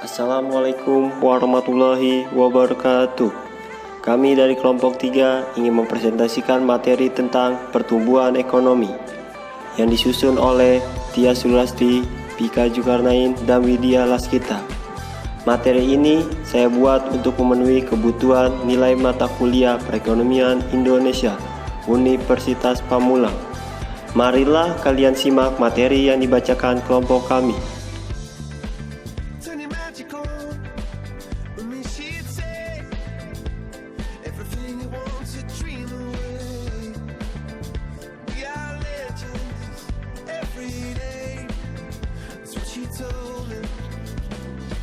Assalamualaikum warahmatullahi wabarakatuh. Kami dari kelompok 3 ingin mempresentasikan materi tentang pertumbuhan ekonomi yang disusun oleh Tia Sulasti, Pika Zulkarnain, dan Widya Laskita. Materi ini saya buat untuk memenuhi kebutuhan nilai mata kuliah perekonomian Indonesia Universitas Pamulang. Marilah kalian simak materi yang dibacakan kelompok kami.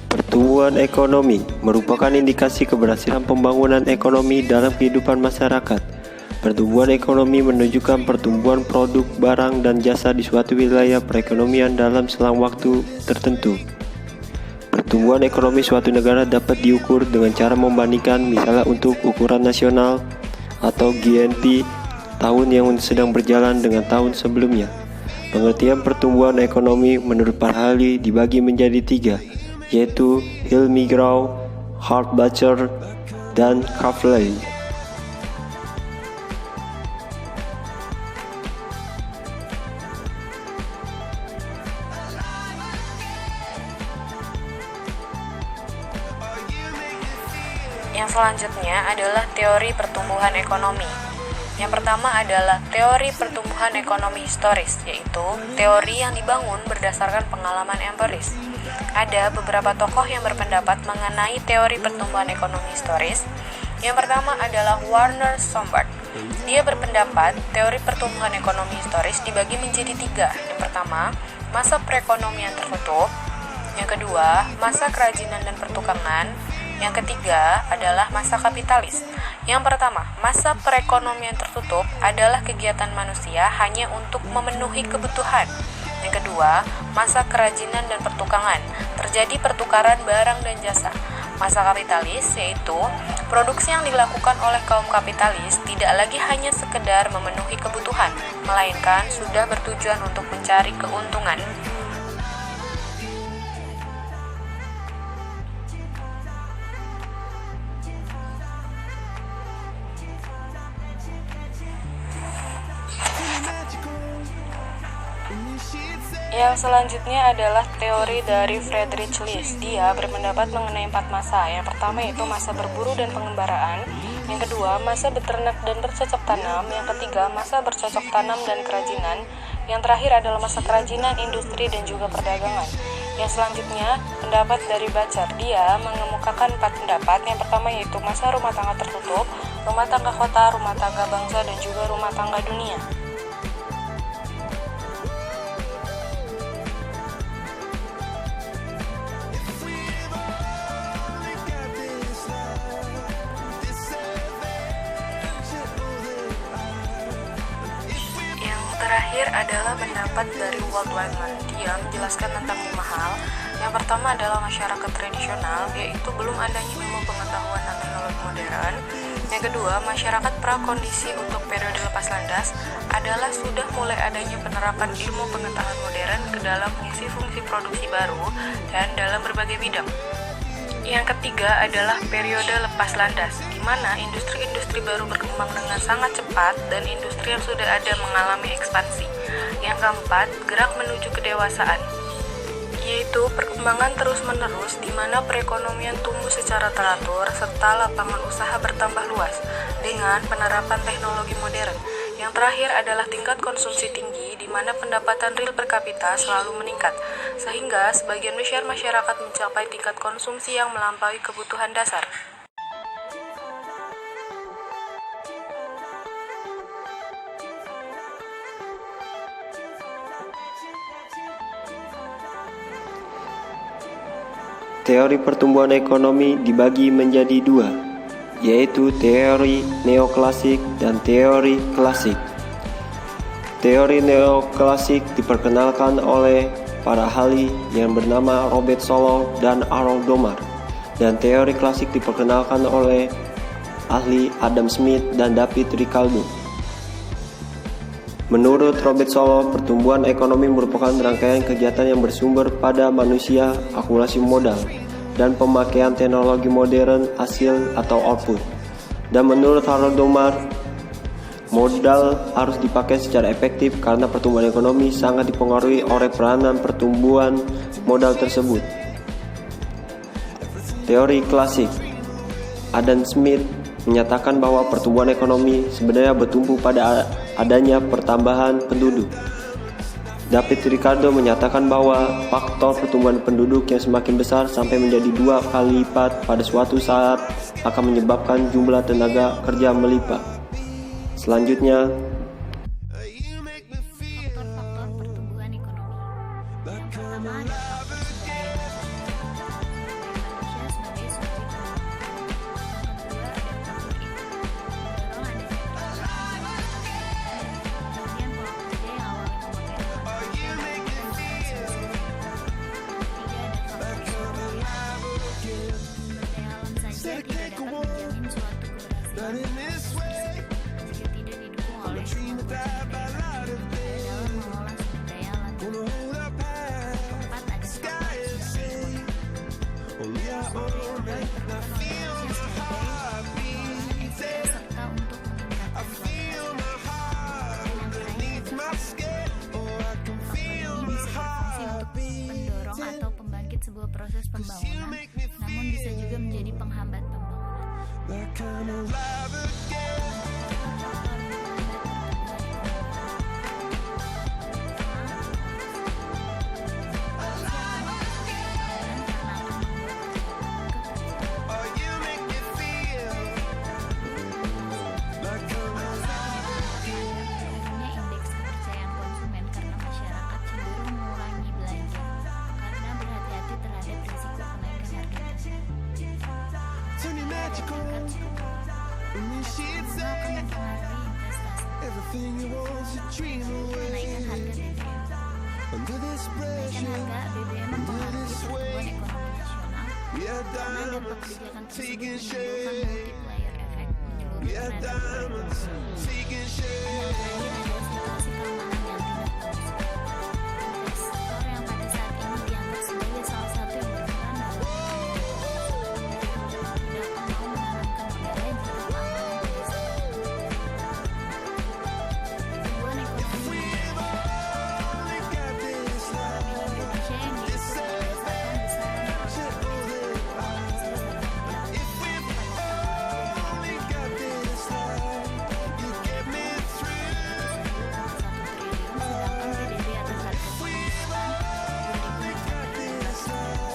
Pertumbuhan ekonomi merupakan indikasi keberhasilan pembangunan ekonomi dalam kehidupan masyarakat. Pertumbuhan ekonomi menunjukkan pertumbuhan produk, barang, dan jasa di suatu wilayah perekonomian dalam selang waktu tertentu. Pertumbuhan ekonomi suatu negara dapat diukur dengan cara membandingkan, misalnya untuk ukuran nasional atau GNP tahun yang sedang berjalan dengan tahun sebelumnya. Pengertian pertumbuhan ekonomi menurut Parhali dibagi menjadi 3, yaitu Hill-McGraw, Hart-Batcher, dan Kavli. Yang selanjutnya adalah teori pertumbuhan ekonomi. Yang pertama adalah teori pertumbuhan ekonomi historis, yaitu teori yang dibangun berdasarkan pengalaman empiris. Ada beberapa tokoh yang berpendapat mengenai teori pertumbuhan ekonomi historis. Yang pertama adalah Werner Sombart. Dia berpendapat teori pertumbuhan ekonomi historis dibagi menjadi 3. Yang pertama, masa perekonomian tertutup. Yang kedua, masa kerajinan dan pertukangan. Yang ketiga adalah masa kapitalis. Yang pertama, masa perekonomian tertutup adalah kegiatan manusia hanya untuk memenuhi kebutuhan. Yang kedua, masa kerajinan dan pertukangan. Terjadi pertukaran barang dan jasa. Masa kapitalis yaitu produksi yang dilakukan oleh kaum kapitalis tidak lagi hanya sekedar memenuhi kebutuhan, melainkan sudah bertujuan untuk mencari keuntungan. Yang selanjutnya adalah teori dari Friedrich List. Dia berpendapat mengenai 4 masa. Yang pertama yaitu masa berburu dan pengembaraan. Yang kedua, masa beternak dan bercocok tanam. Yang ketiga, masa bercocok tanam dan kerajinan. Yang terakhir adalah masa kerajinan, industri, dan juga perdagangan. Yang selanjutnya, pendapat dari Batcher. Dia mengemukakan 4 pendapat. Yang pertama yaitu masa rumah tangga tertutup, rumah tangga kota, rumah tangga bangsa, dan juga rumah tangga dunia. Terakhir adalah pendapat dari Walt Whitman. Dia menjelaskan tentang 5 hal. Yang pertama adalah masyarakat tradisional, yaitu belum adanya ilmu pengetahuan dan teknologi modern. Yang kedua, masyarakat prakondisi untuk periode lepas landas adalah sudah mulai adanya penerapan ilmu pengetahuan modern ke dalam mengisi fungsi produksi baru dan dalam berbagai bidang. Yang ketiga adalah periode lepas landas, di mana industri-industri baru berkembang dengan sangat cepat dan industri yang sudah ada mengalami ekspansi. Yang keempat, gerak menuju kedewasaan, yaitu perkembangan terus-menerus di mana perekonomian tumbuh secara teratur serta lapangan usaha bertambah luas dengan penerapan teknologi modern. Yang terakhir adalah tingkat konsumsi tinggi di mana pendapatan real per kapita selalu meningkat, sehingga sebagian besar masyarakat mencapai tingkat konsumsi yang melampaui kebutuhan dasar. Teori pertumbuhan ekonomi dibagi menjadi 2, yaitu teori neoklasik dan teori klasik. Teori neoklasik diperkenalkan oleh para ahli yang bernama Robert Solow dan Harold Domar, dan teori klasik diperkenalkan oleh ahli Adam Smith dan David Ricardo. Menurut Robert Solow, pertumbuhan ekonomi merupakan rangkaian kegiatan yang bersumber pada manusia, akumulasi modal, dan pemakaian teknologi modern hasil atau output. Dan menurut Harold Domar, modal harus dipakai secara efektif karena pertumbuhan ekonomi sangat dipengaruhi oleh peranan pertumbuhan modal tersebut. Teori klasik Adam Smith menyatakan bahwa pertumbuhan ekonomi sebenarnya bertumpu pada adanya pertambahan penduduk. David Ricardo menyatakan bahwa faktor pertumbuhan penduduk yang semakin besar sampai menjadi 2 kali lipat pada suatu saat akan menyebabkan jumlah tenaga kerja melipat. Selanjutnya, faktor-faktor pertumbuhan ekonomi. Yang pertama ada faktor sumber daya manusia sebagai subjek ekonomi. Yang kedua ada faktor iklim, mendorong adanya kemudian pola kerja yang awalnya memakai manusia menggunakan mesin. Ketiga ada faktor sumber daya alam. Sumber daya alam saja tidak dapat menjamin suatu keberhasilan jika tidak didukung oleh kemampuan sumber daya manusia dalam mengolah sumber daya alam. Keempat ada faktor sumber daya ekonomi. Sumber daya alam diperlukan oleh manusia sebagai pengembangan SDM serta untuk meningkatkan kualitas hidup. Dan yang terakhir ada faktor ini bisa berfungsi untuk pendorong atau pembangkit sebuah proses pembangunan, namun bisa juga menjadi penghambat pembangunan. Indeks kepercayaan konsumen karena masyarakat cenderung mengurangi belanja karena berhati-hati terhadap risiko kenaikan harga. Tingkat suku bunga akan mempengaruhi investasi. Kenaikan harga BBM. Kenaikan harga BBM mempengaruhi pertumbuhan ekonomi nasional karena dampak kebijakan tersebut menimbulkan multiplier effect menyeluruh terhadap ekonomi. Yang terakhir ada situasi keamanan yang tidak kondusif. Investor yang pada saat ini dianggap sebagai salah satu yang berperan dalam tidak akan mau menanamkan modalnya jika keamanan tidak stabil. Pertumbuhan ekonomi Indonesia yang diikuti berdasarkan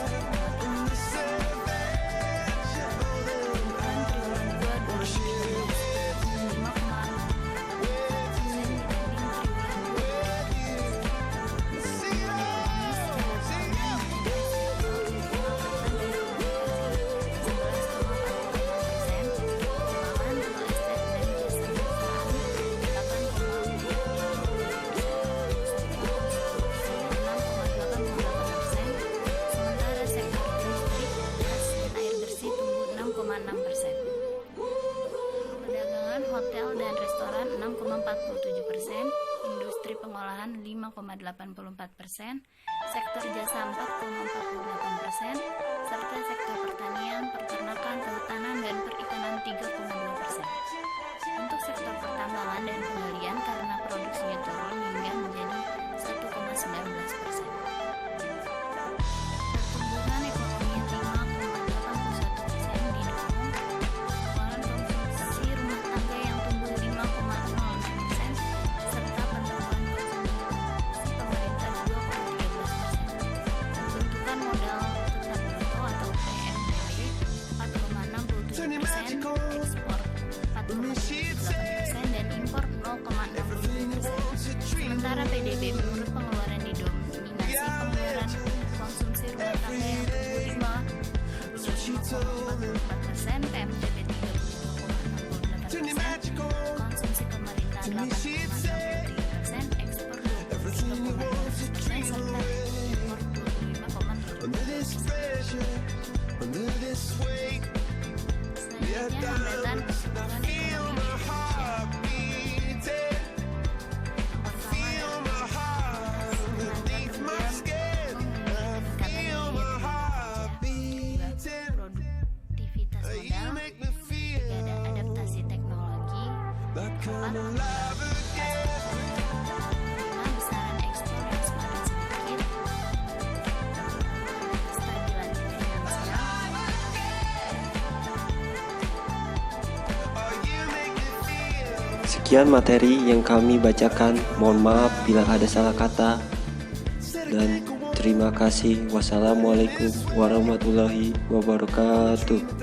besaran hotel dan restoran 6,47%, industri pengolahan 5,84%, sektor jasa 4,48%, serta sektor pertanian, peternakan, kehutanan, dan perikanan 3,2%. Untuk sektor pertambangan dan penggalian karena produksinya turun hingga menjadi 1,19%. Pertumbuhan ekonomi yang 5,81% didukung pengeluaran konsumsi rumah tangga yang tumbuh 5,06% serta penambahan konsumsi pemerintah 2,13%. Pembentukan modal tetap bruto atau PMBB 4,67%, ekspor 4,78% dan impor 0,67%. Sementara PDB menurut pengeluaran didominasi pengeluaran konsumsi rumah tangga yang tumbuh 5,44%, PMTB 35,68%, konsumsi pemerintah 8,63%, ekspor 23,12% serta impor 25,7%. Selanjutnya hambatan pertumbuhan ekonomi di Indonesia. besaran ekspor yang semakin sedikit, kestabilan finansial, Sekian materi yang kami bacakan. Mohon maaf bila ada salah kata. Dan terima kasih. Wassalamualaikum warahmatullahi wabarakatuh.